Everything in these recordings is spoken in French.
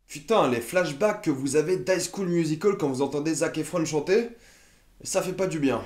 Putain, les flashbacks que vous avez d'High School Musical quand vous entendez Zac Efron chanter, ça fait pas du bien.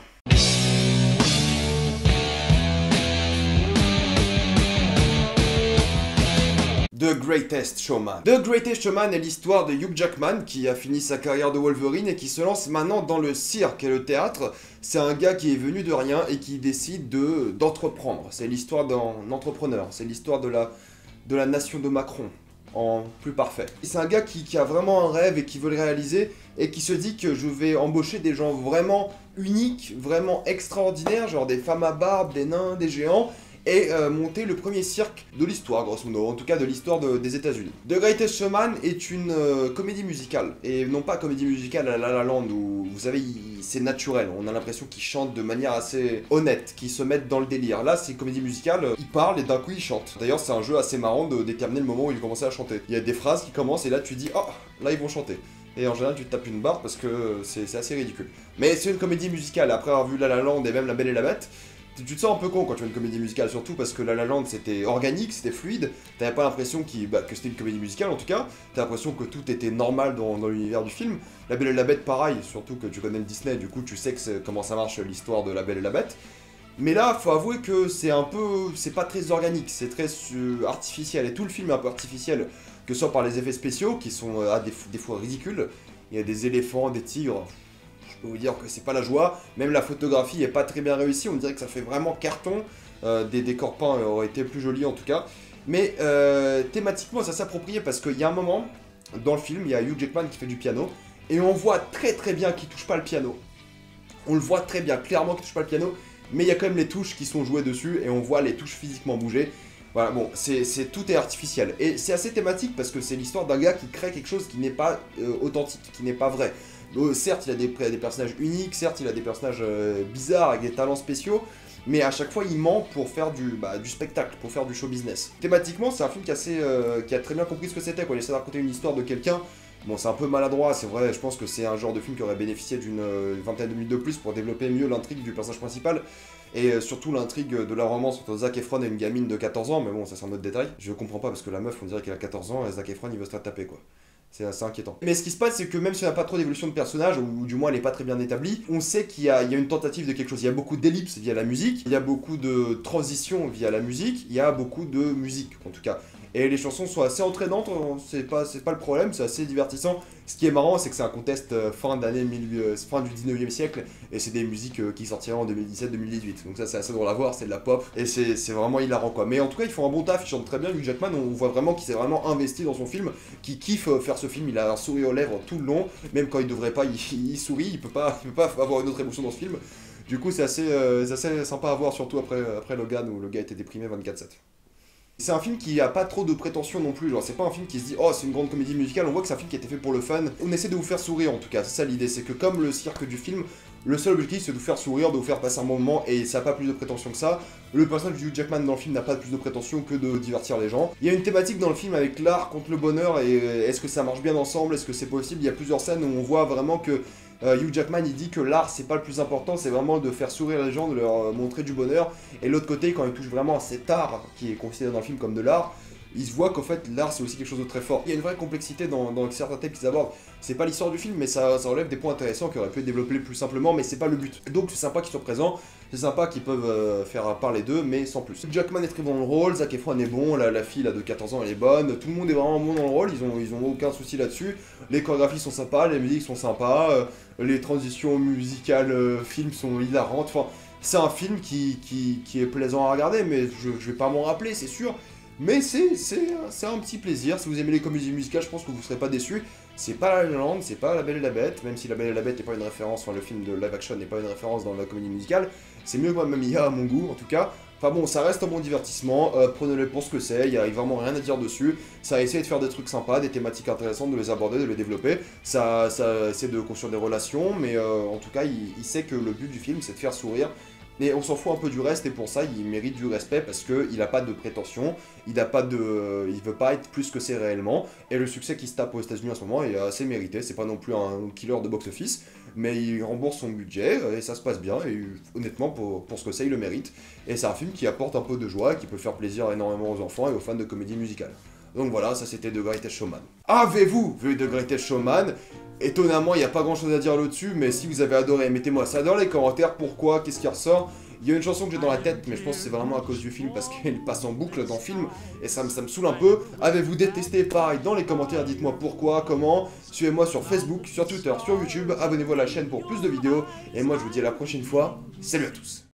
The Greatest Showman. The Greatest Showman est l'histoire de Hugh Jackman qui a fini sa carrière de Wolverine et qui se lance maintenant dans le cirque et le théâtre. C'est un gars qui est venu de rien et qui décide d'entreprendre. C'est l'histoire d'un entrepreneur, c'est l'histoire de la nation de Macron, en plus parfait. C'est un gars qui a vraiment un rêve et qui veut le réaliser et qui se dit que je vais embaucher des gens vraiment uniques, vraiment extraordinaires, genre des femmes à barbe, des nains, des géants, et monter le premier cirque de l'histoire, grosso modo, en tout cas de l'histoire des États-Unis. The Greatest Showman est une comédie musicale, et non pas comédie musicale à La La Land où, vous savez, c'est naturel, on a l'impression qu'ils chantent de manière assez honnête, qu'ils se mettent dans le délire. Là, c'est une comédie musicale, ils parlent et d'un coup ils chantent. D'ailleurs, c'est un jeu assez marrant de déterminer le moment où ils commencent à chanter. Il y a des phrases qui commencent et là tu dis « Oh, là ils vont chanter ». Et en général, tu te tapes une barre parce que c'est assez ridicule. Mais c'est une comédie musicale, après avoir vu La La Land et même La Belle et la Bête, tu te sens un peu con quand tu vois une comédie musicale, surtout parce que La La Land c'était organique, c'était fluide, t'avais pas l'impression que c'était une comédie musicale en tout cas, t'as l'impression que tout était normal dans l'univers du film. La Belle et la Bête pareil, surtout que tu connais le Disney, du coup tu sais comment ça marche l'histoire de La Belle et la Bête. Mais là, faut avouer que c'est pas très organique, c'est très artificiel, et tout le film est un peu artificiel, que ce soit par les effets spéciaux, qui sont des fois ridicules, il y a des éléphants, des tigres. Je peux vous dire que c'est pas la joie, même la photographie est pas très bien réussie, on dirait que ça fait vraiment carton, des décors peints auraient été plus jolis en tout cas, mais thématiquement ça s'approprié parce qu'il y a un moment, dans le film, il y a Hugh Jackman qui fait du piano, et on voit très bien qu'il touche pas le piano, on le voit très bien, clairement qu'il touche pas le piano, mais il y a quand même les touches qui sont jouées dessus, et on voit les touches physiquement bouger. Voilà, bon, tout est artificiel. Et c'est assez thématique parce que c'est l'histoire d'un gars qui crée quelque chose qui n'est pas authentique, qui n'est pas vrai. Certes, il a des personnages uniques, certes, il a des personnages bizarres avec des talents spéciaux, mais à chaque fois, il ment pour faire du spectacle, pour faire du show business. Thématiquement, c'est un film qui a très bien compris ce que c'était, quoi. Il essaie de raconter une histoire de quelqu'un. Bon, c'est un peu maladroit, c'est vrai, je pense que c'est un genre de film qui aurait bénéficié d'une vingtaine de minutes de plus pour développer mieux l'intrigue du personnage principal, et surtout l'intrigue de la romance entre Zac Efron et une gamine de 14 ans, mais bon, ça c'est un autre détail. Je comprends pas parce que la meuf, on dirait qu'elle a 14 ans, et Zac Efron, il veut se la taper, quoi. C'est assez inquiétant. Mais ce qui se passe, c'est que même si on n'a pas trop d'évolution de personnage, ou du moins elle n'est pas très bien établie, on sait qu'il y a une tentative de quelque chose. Il y a beaucoup d'ellipses via la musique, il y a beaucoup de transitions via la musique, il y a beaucoup de musique, en tout cas. Et les chansons sont assez entraînantes, c'est pas le problème, c'est assez divertissant. Ce qui est marrant, c'est que c'est un contest fin du 19e siècle, et c'est des musiques qui sortiraient en 2017-2018. Donc ça, c'est assez drôle à voir, c'est de la pop, et c'est vraiment hilarant, quoi. Mais en tout cas, ils font un bon taf, ils chantent très bien. Hugh Jackman, on voit vraiment qu'il s'est vraiment investi dans son film, qu'il kiffe faire ce film. Il a un sourire aux lèvres tout le long, même quand il devrait pas, il sourit, il peut pas avoir une autre émotion dans ce film. Du coup, c'est assez sympa à voir, surtout après Logan, où le gars était déprimé 24/7. C'est un film qui a pas trop de prétention non plus, genre c'est pas un film qui se dit oh c'est une grande comédie musicale, on voit que c'est un film qui a été fait pour le fun. On essaie de vous faire sourire en tout cas, c'est ça l'idée, c'est que comme le cirque du film, le seul objectif c'est de vous faire sourire, de vous faire passer un bon moment, et ça n'a pas plus de prétention que ça. Le personnage de Hugh Jackman dans le film n'a pas plus de prétention que de divertir les gens. Il y a une thématique dans le film avec l'art contre le bonheur, et est-ce que ça marche bien ensemble, est-ce que c'est possible. Il y a plusieurs scènes où on voit vraiment que Hugh Jackman il dit que l'art c'est pas le plus important, c'est vraiment de faire sourire les gens, de leur montrer du bonheur. Et l'autre côté, quand il touche vraiment à cet art qui est considéré dans le film comme de l'art, il se voit qu'en fait l'art c'est aussi quelque chose de très fort. Il y a une vraie complexité dans certains thèmes qu'ils abordent. C'est pas l'histoire du film, mais ça relève des points intéressants qui auraient pu être développés plus simplement, mais c'est pas le but. Donc c'est sympa qu'ils soient présents, c'est sympa qu'ils peuvent faire parler d'eux, mais sans plus. Jackman est très bon dans le rôle, Zac Efron est bon, la fille là, de 14 ans elle est bonne, tout le monde est vraiment bon dans le rôle, ils ont aucun souci là-dessus. Les chorégraphies sont sympas, les musiques sont sympas, les transitions musicales, films sont hilarantes, enfin c'est un film qui est plaisant à regarder, mais je vais pas m'en rappeler, c'est sûr. Mais c'est un petit plaisir, si vous aimez les comédies musicales, je pense que vous serez pas déçus. C'est pas La La Land, c'est pas La Belle et la Bête, même si La Belle et la Bête n'est pas une référence, enfin le film de live action n'est pas une référence dans la comédie musicale, c'est mieux que Mamma Mia à mon goût en tout cas. Enfin bon, ça reste un bon divertissement, prenez-le pour ce que c'est, il y a vraiment rien à dire dessus. Ça essaie de faire des trucs sympas, des thématiques intéressantes, de les aborder, de les développer. Ça essaie de construire des relations, mais en tout cas, il sait que le but du film, c'est de faire sourire. Mais on s'en fout un peu du reste, et pour ça, il mérite du respect parce qu'il n'a pas de prétention, il veut pas être plus que c'est réellement. Et le succès qu'il se tape aux États-Unis en ce moment est assez mérité. C'est pas non plus un killer de box-office, mais il rembourse son budget et ça se passe bien. Et honnêtement, pour ce que c'est, il le mérite. Et c'est un film qui apporte un peu de joie, qui peut faire plaisir énormément aux enfants et aux fans de comédie musicale. Donc voilà, ça c'était The Greatest Showman. Avez-vous vu The Greatest Showman? Étonnamment, il n'y a pas grand chose à dire là-dessus, mais si vous avez adoré, mettez-moi ça dans les commentaires. Pourquoi? Qu'est-ce qui ressort? Il y a une chanson que j'ai dans la tête, mais je pense que c'est vraiment à cause du film, parce qu'elle passe en boucle dans le film, et ça me saoule un peu. Avez-vous détesté? Pareil, dans les commentaires, dites-moi pourquoi, comment. Suivez-moi sur Facebook, sur Twitter, sur YouTube, abonnez-vous à la chaîne pour plus de vidéos, et moi je vous dis à la prochaine fois. Salut à tous!